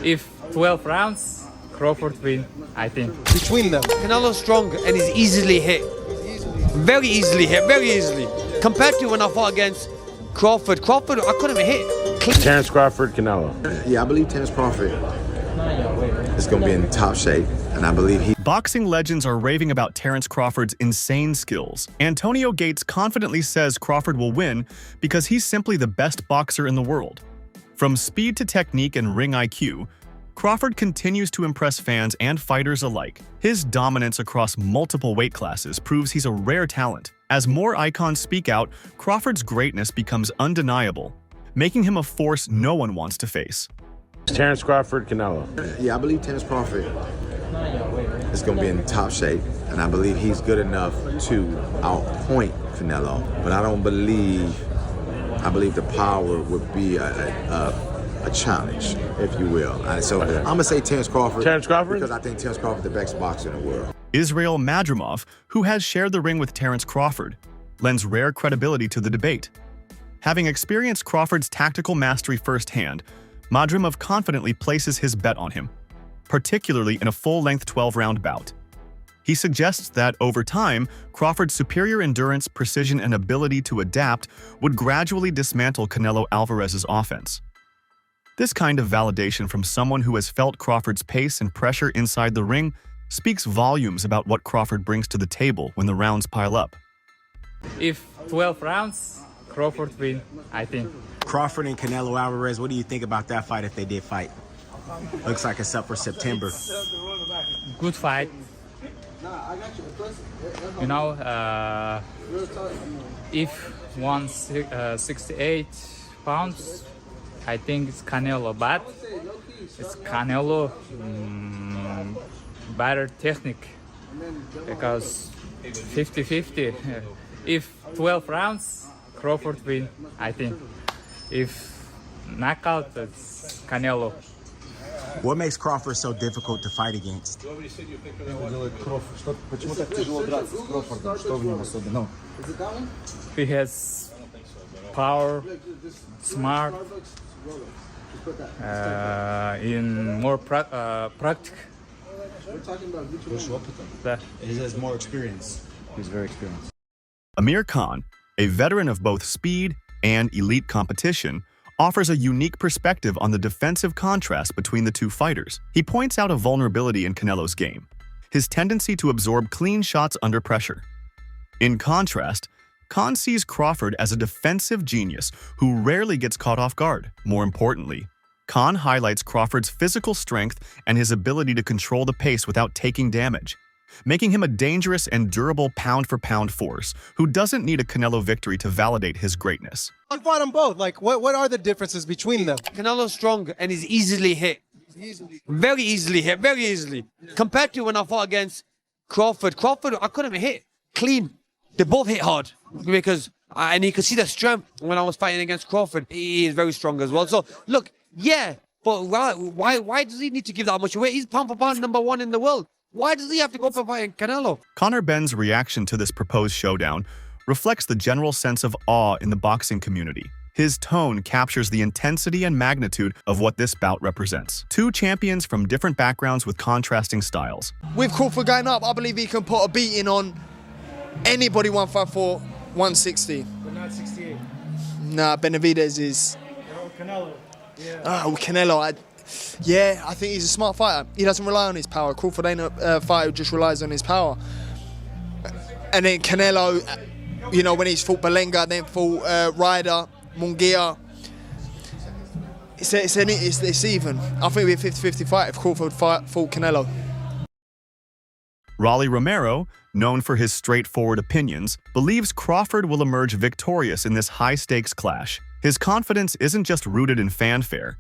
If 12 rounds, Crawford win, I think. Between them, Canelo's strong and he's easily hit. Very easily hit, very easily. Compared to when I fought against Crawford, I couldn't even hit. Terence Crawford, Canelo. Yeah, I believe Terence Crawford is going to be in top shape, and I believe he... Boxing legends are raving about Terence Crawford's insane skills. Antonio Gates confidently says Crawford will win because he's simply the best boxer in the world. From speed to technique and ring IQ, Crawford continues to impress fans and fighters alike. His dominance across multiple weight classes proves he's a rare talent. As more icons speak out, Crawford's greatness becomes undeniable, making him a force no one wants to face. Terence Crawford, Canelo. Yeah, I believe Terence Crawford is going to be in top shape, and I believe he's good enough to outpoint Canelo, but I believe the power would be a challenge, if you will. So I'm going to say Terence Crawford. Terence Crawford? Because I think Terence Crawford is the best boxer in the world. Israel Madrimov, who has shared the ring with Terence Crawford, lends rare credibility to the debate. Having experienced Crawford's tactical mastery firsthand, Madrimov confidently places his bet on him, particularly in a full-length 12-round bout. He suggests that, over time, Crawford's superior endurance, precision, and ability to adapt would gradually dismantle Canelo Alvarez's offense. This kind of validation from someone who has felt Crawford's pace and pressure inside the ring speaks volumes about what Crawford brings to the table when the rounds pile up. If 12 rounds, Crawford win, I think. Crawford and Canelo Alvarez, what do you think about that fight if they did fight? Looks like it's up for September. Good fight. You know, if 168 pounds, I think it's Canelo, but it's Canelo better technique because 50-50. If 12 rounds, Crawford win, I think. If knockout, it's Canelo. What makes Crawford so difficult to fight against? He has power, smart, in more practical. He has more experience. He's very experienced. Amir Khan, a veteran of both speed and elite competition, offers a unique perspective on the defensive contrast between the two fighters. He points out a vulnerability in Canelo's game, his tendency to absorb clean shots under pressure. In contrast, Khan sees Crawford as a defensive genius who rarely gets caught off guard. More importantly, Khan highlights Crawford's physical strength and his ability to control the pace without taking damage, making him a dangerous and durable pound-for-pound force who doesn't need a Canelo victory to validate his greatness. You fought them both. Like, what are the differences between them? Canelo's strong and he's easily hit. Very easily hit, very easily. Compared to when I fought against Crawford, I couldn't even hit. Clean. They both hit hard because, and you can see the strength when I was fighting against Crawford. He is very strong as well. So, look, yeah, but why does he need to give that much away? He's pound for pound #1 in the world. Why does he have to go for fighting Canelo? Conor Benn's reaction to this proposed showdown reflects the general sense of awe in the boxing community. His tone captures the intensity and magnitude of what this bout represents. Two champions from different backgrounds with contrasting styles. With Crawford going up, I believe he can put a beating on anybody 154, 160. But not 68. Nah, Benavidez is... Canelo. Yeah. Oh, Canelo. I think he's a smart fighter. He doesn't rely on his power. Crawford ain't a fighter who just relies on his power. And then Canelo, you know, when he's fought Belenga, then fought Ryder, Munguia. It's even. I think it'd be a 50-50 fight if Crawford fought Canelo. Rolly Romero, known for his straightforward opinions, believes Crawford will emerge victorious in this high-stakes clash. His confidence isn't just rooted in fanfare.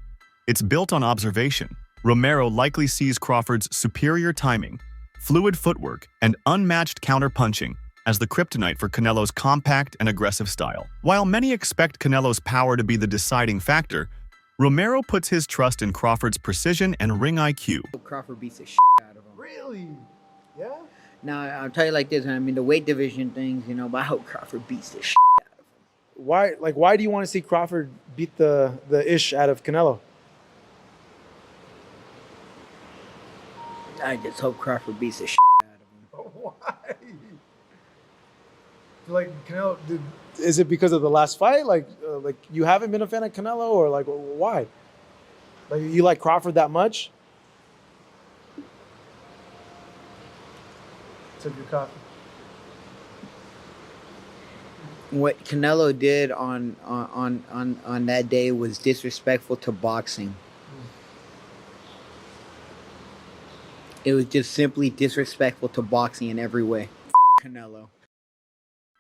It's built on observation. Romero likely sees Crawford's superior timing, fluid footwork, and unmatched counter-punching as the kryptonite for Canelo's compact and aggressive style. While many expect Canelo's power to be the deciding factor, Romero puts his trust in Crawford's precision and ring IQ. Crawford beats the out of him. Really? Yeah? Now, I'll tell you like this, I mean, the weight division things, you know, but I hope Crawford beats the out of him. Why do you want to see Crawford beat the ish out of Canelo? I just hope Crawford beats the shit out of him. Why? Like Canelo, is it because of the last fight? Like you haven't been a fan of Canelo, or like why? Like you like Crawford that much? Sip your coffee. What Canelo did on that day was disrespectful to boxing. It was just simply disrespectful to boxing in every way. Canelo.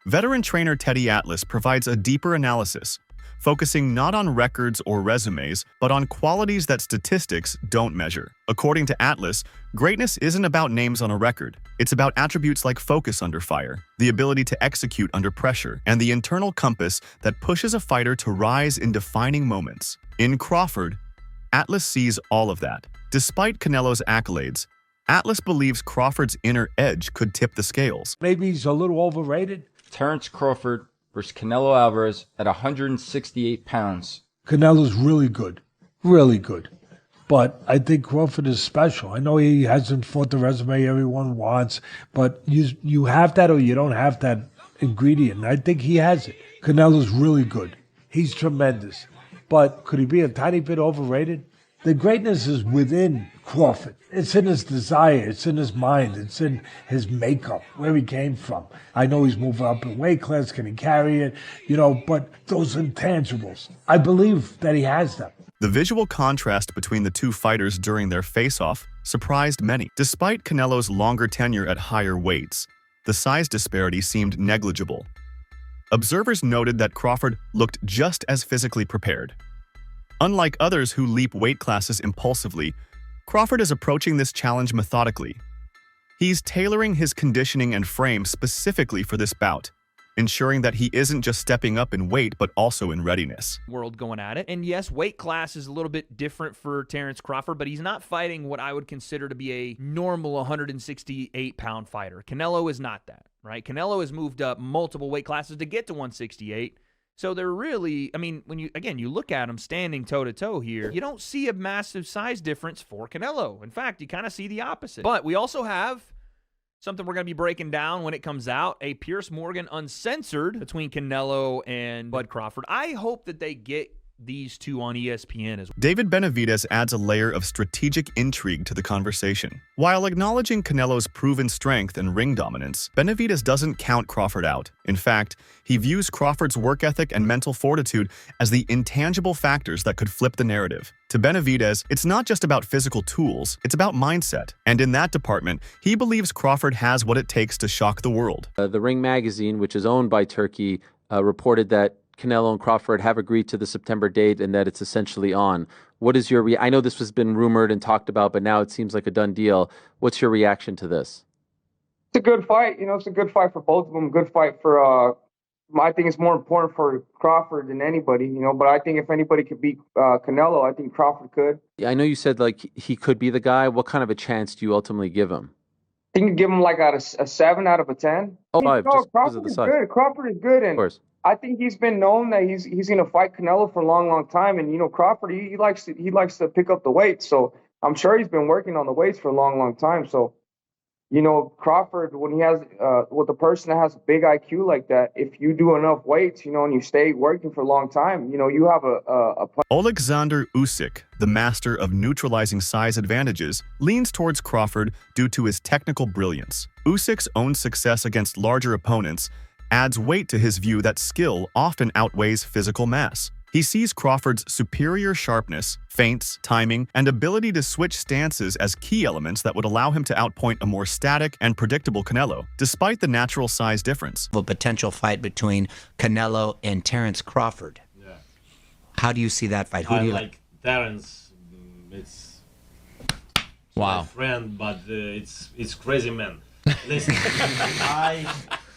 Veteran trainer Teddy Atlas provides a deeper analysis, focusing not on records or resumes, but on qualities that statistics don't measure. According to Atlas, greatness isn't about names on a record. It's about attributes like focus under fire, the ability to execute under pressure, and the internal compass that pushes a fighter to rise in defining moments. In Crawford, Atlas sees all of that. Despite Canelo's accolades, Atlas believes Crawford's inner edge could tip the scales. Maybe he's a little overrated. Terence Crawford versus Canelo Alvarez at 168 pounds. Canelo's really good. Really good. But I think Crawford is special. I know he hasn't fought the resume everyone wants, but you have that or you don't have that ingredient. And I think he has it. Canelo's really good. He's tremendous. But could he be a tiny bit overrated? The greatness is within Crawford. It's in his desire. It's in his mind. It's in his makeup, where he came from. I know he's moving up in weight class. Can he carry it? But those intangibles, I believe that he has them. The visual contrast between the two fighters during their face-off surprised many. Despite Canelo's longer tenure at higher weights, the size disparity seemed negligible. Observers noted that Crawford looked just as physically prepared. Unlike others who leap weight classes impulsively, Crawford is approaching this challenge methodically. He's tailoring his conditioning and frame specifically for this bout, ensuring that he isn't just stepping up in weight but also in readiness. World going at it. And yes, weight class is a little bit different for Terence Crawford, but he's not fighting what I would consider to be a normal 168-pound fighter. Canelo is not that, right? Canelo has moved up multiple weight classes to get to 168. So they're really, when you look at them standing toe-to-toe here, you don't see a massive size difference for Canelo. In fact, you kind of see the opposite. But we also have something we're going to be breaking down when it comes out, a Pierce Morgan Uncensored between Canelo and Bud Crawford. I hope that they get these two on ESPN as well. David Benavidez adds a layer of strategic intrigue to the conversation. While acknowledging Canelo's proven strength and ring dominance, Benavidez doesn't count Crawford out. In fact, he views Crawford's work ethic and mental fortitude as the intangible factors that could flip the narrative. To Benavidez, it's not just about physical tools, it's about mindset. And in that department, he believes Crawford has what it takes to shock the world. The Ring magazine, which is owned by Turkey, reported that Canelo and Crawford have agreed to the September date and that it's essentially on. What is your I know this has been rumored and talked about, but now it seems like a done deal. What's your reaction to this? It's a good fight. It's a good fight for both of them. Good fight for, I think it's more important for Crawford than anybody, but I think if anybody could beat Canelo, I think Crawford could. I know you said he could be the guy. What kind of a chance do you ultimately give him? I think you give him a 7 out of a 10. Oh, 5, just because of the size. Good. Crawford is good. And of course. I think he's been known that he's going to fight Canelo for a long, long time. And, Crawford, he likes to pick up the weight. So I'm sure he's been working on the weights for a long, long time. So, Crawford, when he has, with a person that has a big IQ like that, if you do enough weights, and you stay working for a long time, you have a Alexander Usyk, the master of neutralizing size advantages, leans towards Crawford due to his technical brilliance. Usyk's own success against larger opponents adds weight to his view that skill often outweighs physical mass. He sees Crawford's superior sharpness, feints, timing, and ability to switch stances as key elements that would allow him to outpoint a more static and predictable Canelo, despite the natural size difference. A potential fight between Canelo and Terence Crawford. Yeah. How do you see that fight? Who I do you like Terence. It's wow. My friend, but it's crazy man. Listen,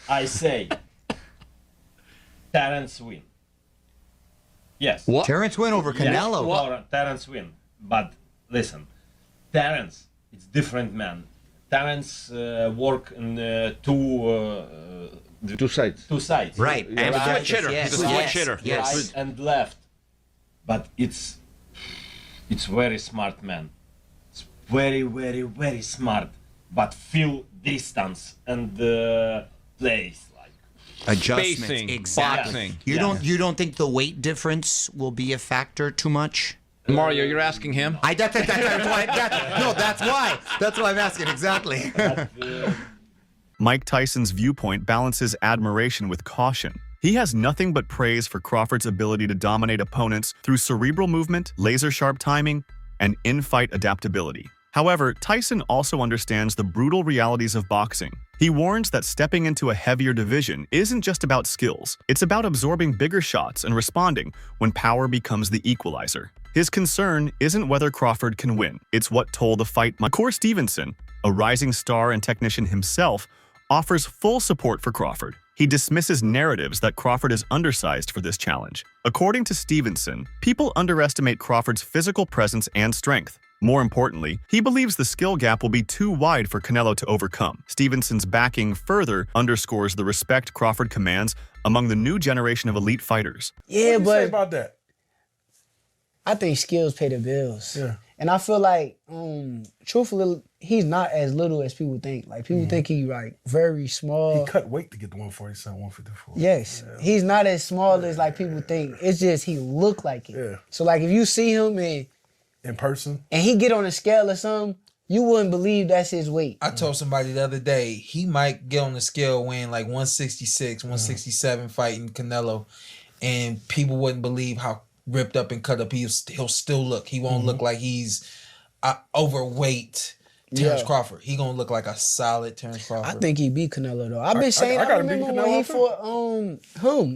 I say Terence win. Yes. What? Terence win over Canelo. Yes, Terence win. But listen, Terence, it's different man. Terence work in two sides. Two sides. Right. And right. switch hitter. Yes. He's a switch hitter. Yes. Right and left. But it's very smart man. very, very, very smart, but feel distance and plays like Adjustments, spacing, exactly. boxing. You don't think the weight difference will be a factor too much? Mario, you're asking him? That's why I'm asking, exactly. Mike Tyson's viewpoint balances admiration with caution. He has nothing but praise for Crawford's ability to dominate opponents through cerebral movement, laser-sharp timing, and in-fight adaptability. However, Tyson also understands the brutal realities of boxing. He warns that stepping into a heavier division isn't just about skills, it's about absorbing bigger shots and responding when power becomes the equalizer. His concern isn't whether Crawford can win, it's what toll the fight might. Shakur Stevenson, a rising star and technician himself, offers full support for Crawford. He dismisses narratives that Crawford is undersized for this challenge. According to Stevenson, people underestimate Crawford's physical presence and strength. More importantly, he believes the skill gap will be too wide for Canelo to overcome. Stevenson's backing further underscores the respect Crawford commands among the new generation of elite fighters. What Yeah, do you say but about that? I think skills pay the bills. Yeah. And I feel like, truthfully, he's not as little as people think. Like, people think he, like, very small. He cut weight to get to 147, 154. Yes. Yeah. He's not as small as, like, people think. It's just he look like it. Yeah. So, like, if you see him in person, and he get on a scale or something, you wouldn't believe that's his weight. I told somebody the other day, he might get on the scale weighing like 166, 167 fighting Canelo, and people wouldn't believe how ripped up and cut up he'll still look. He won't look like he's overweight Terence Crawford. He gonna look like a solid Terence Crawford. I think he beat Canelo, though. I've been saying, I remember when he fought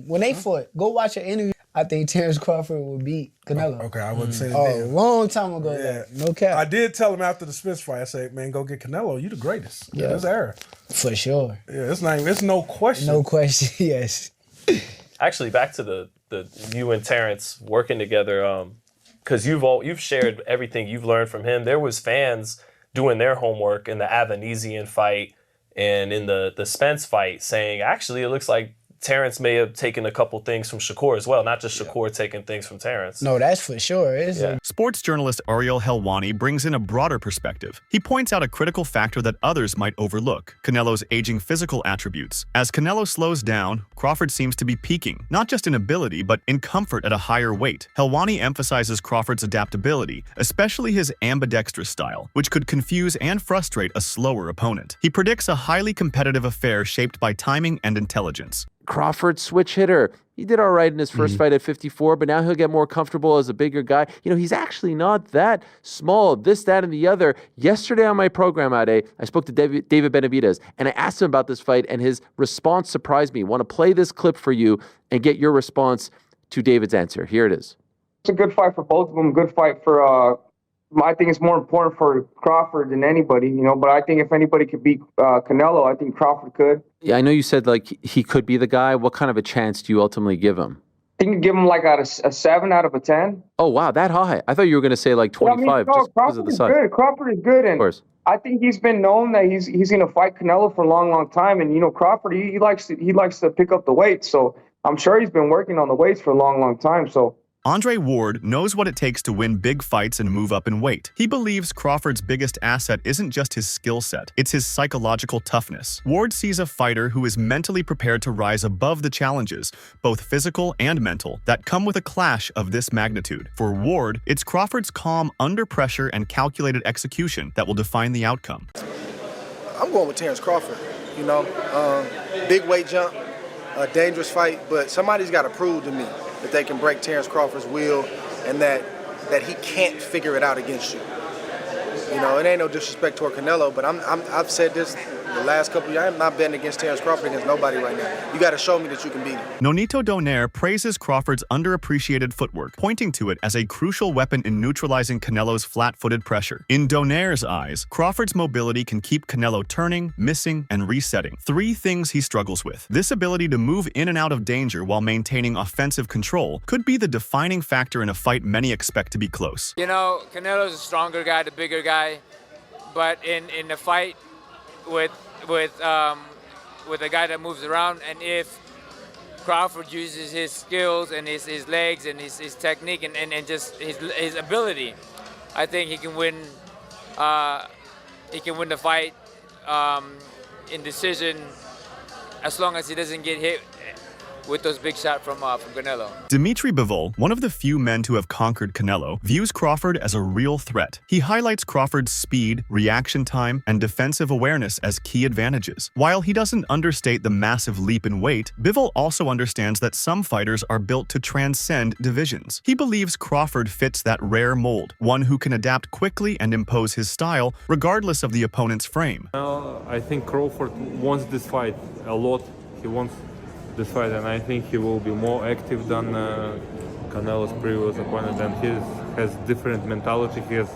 when they fought. Go watch an interview. I think Terence Crawford would beat Canelo. Okay, I wouldn't say that. A long time ago. Yeah. No cap. I did tell him after the Smith fight, I said, man, go get Canelo. You the greatest. Yeah. This era. For sure. Yeah, it's no question. No question, yes. Actually, back to the you and Terence working together, because you've shared everything you've learned from him. There was fans doing their homework in the Avanesian fight and in the Spence fight saying, actually, it looks like Terence may have taken a couple things from Shakur as well, not just Shakur taking things from Terence. No, that's for sure. Sports journalist Ariel Helwani brings in a broader perspective. He points out a critical factor that others might overlook: Canelo's aging physical attributes. As Canelo slows down, Crawford seems to be peaking, not just in ability, but in comfort at a higher weight. Helwani emphasizes Crawford's adaptability, especially his ambidextrous style, which could confuse and frustrate a slower opponent. He predicts a highly competitive affair shaped by timing and intelligence. Crawford, switch hitter. He did all right in his first fight at 54, but now he'll get more comfortable as a bigger guy. You know, he's actually not that small, this, that, and the other. Yesterday on my program, Ade, I spoke to David Benavidez, and I asked him about this fight, and his response surprised me. I want to play this clip for you and get your response to David's answer. Here it is. It's a good fight for both of them. Good fight for, I think it's more important for Crawford than anybody, but I think if anybody could beat Canelo, I think Crawford could. Yeah, I know you said like he could be the guy. What kind of a chance do you ultimately give him? I think you give him like a 7 out of a 10. Oh, wow, that high. I thought you were going to say like 25 just because of the size. Good. Crawford is good, and of course. I think he's been known that he's going to fight Canelo for a long, long time. And Crawford, he likes to pick up the weight, so I'm sure he's been working on the weights for a long, long time. So Andre Ward knows what it takes to win big fights and move up in weight. He believes Crawford's biggest asset isn't just his skill set, it's his psychological toughness. Ward sees a fighter who is mentally prepared to rise above the challenges, both physical and mental, that come with a clash of this magnitude. For Ward, it's Crawford's calm under pressure and calculated execution that will define the outcome. I'm going with Terence Crawford. Big weight jump, a dangerous fight, but somebody's got to prove to me that they can break Terence Crawford's will and that he can't figure it out against you. It ain't no disrespect toward Canelo, but I've said this the last couple of years. I'm not betting against Terence Crawford against nobody right now. You got to show me that you can beat him. Nonito Donaire praises Crawford's underappreciated footwork, pointing to it as a crucial weapon in neutralizing Canelo's flat-footed pressure. In Donaire's eyes, Crawford's mobility can keep Canelo turning, missing, and resetting. 3 things he struggles with. This ability to move in and out of danger while maintaining offensive control could be the defining factor in a fight many expect to be close. Canelo's a stronger guy, the bigger guy, but in the fight with a guy that moves around, and if Crawford uses his skills and his legs and his technique and just his ability, I think he can win he can win the fight in decision as long as he doesn't get hit with those big shots from Canelo. Dimitri Bivol, one of the few men to have conquered Canelo, views Crawford as a real threat. He highlights Crawford's speed, reaction time, and defensive awareness as key advantages. While he doesn't understate the massive leap in weight, Bivol also understands that some fighters are built to transcend divisions. He believes Crawford fits that rare mold, one who can adapt quickly and impose his style regardless of the opponent's frame. I think Crawford wants this fight a lot. He wants this fight, and I think he will be more active than Canelo's previous opponent, and he has different mentality. He has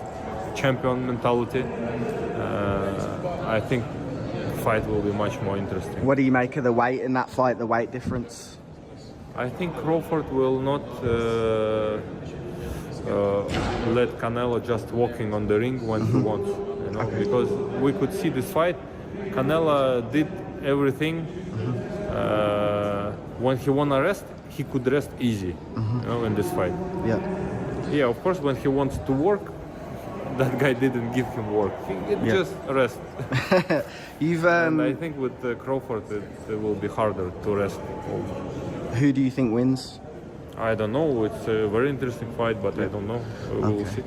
champion mentality. I think the fight will be much more interesting. What do you make of the weight in that fight, the weight difference? I think Crawford will not let Canelo just walking on the ring when he wants, you know, because we could see this fight. Canelo did everything. When he won a rest, he could rest easy, you know, in this fight. Yeah, of course, when he wants to work, that guy didn't give him work. He just rest. And I think with Crawford, it will be harder to rest. Who do you think wins? I don't know. It's a very interesting fight, but I don't know. We'll see.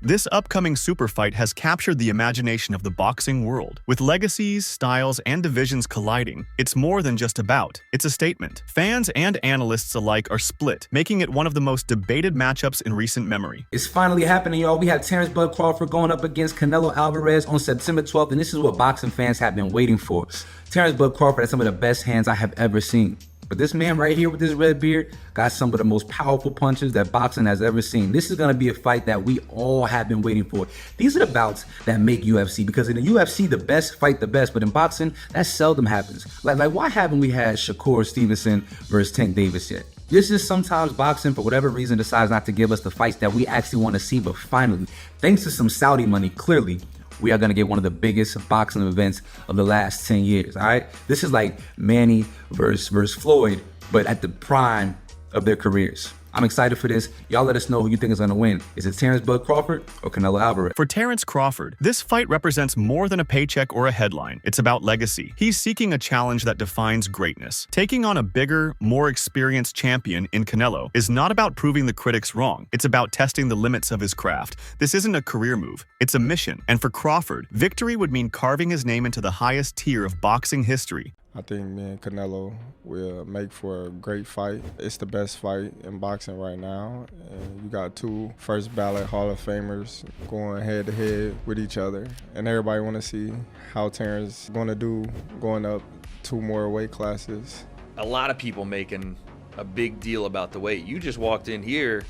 This upcoming super fight has captured the imagination of the boxing world. With legacies, styles, and divisions colliding, it's more than just a bout. It's a statement. Fans and analysts alike are split, making it one of the most debated matchups in recent memory. It's finally happening, y'all. We have Terence Bud Crawford going up against Canelo Alvarez on September 12th, and this is what boxing fans have been waiting for. Terence Bud Crawford has some of the best hands I have ever seen. But this man right here with this red beard got some of the most powerful punches that boxing has ever seen. This is going to be a fight that we all have been waiting for. These are the bouts that make UFC, because in the UFC, the best fight the best, but in boxing, that seldom happens. Like why haven't we had Shakur Stevenson versus Tank Davis yet? This is sometimes boxing, for whatever reason, decides not to give us the fights that we actually want to see, but finally, thanks to some Saudi money, clearly, we are going to get one of the biggest boxing events of the last 10 years, all right? This is like Manny versus Floyd, but at the prime of their careers. I'm excited for this. Y'all let us know who you think is going to win. Is it Terence Bud Crawford or Canelo Alvarez? For Terence Crawford, this fight represents more than a paycheck or a headline. It's about legacy. He's seeking a challenge that defines greatness. Taking on a bigger, more experienced champion in Canelo is not about proving the critics wrong. It's about testing the limits of his craft. This isn't a career move. It's a mission. And for Crawford, victory would mean carving his name into the highest tier of boxing history. I think me and Canelo will make for a great fight. It's the best fight in boxing right now. And you got two first ballot Hall of Famers going head to head with each other. And everybody want to see how Terence is going to do going up 2 more weight classes. A lot of people making a big deal about the weight. You just walked in here.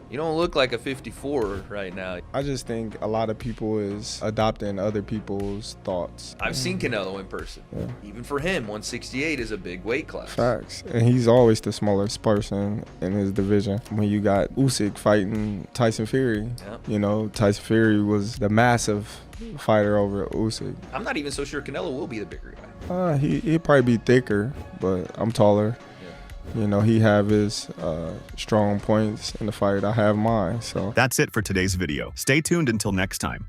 You don't look like a 54 right now. I just think a lot of people is adopting other people's thoughts. I've seen Canelo in person. Yeah. Even for him, 168 is a big weight class. Facts. And he's always the smallest person in his division. When you got Usyk fighting Tyson Fury, you know, Tyson Fury was the massive fighter over Usyk. I'm not even so sure Canelo will be the bigger guy. He'd probably be thicker, but I'm taller. You know, he have his strong points in the fight. I have mine, so. That's it for today's video. Stay tuned until next time.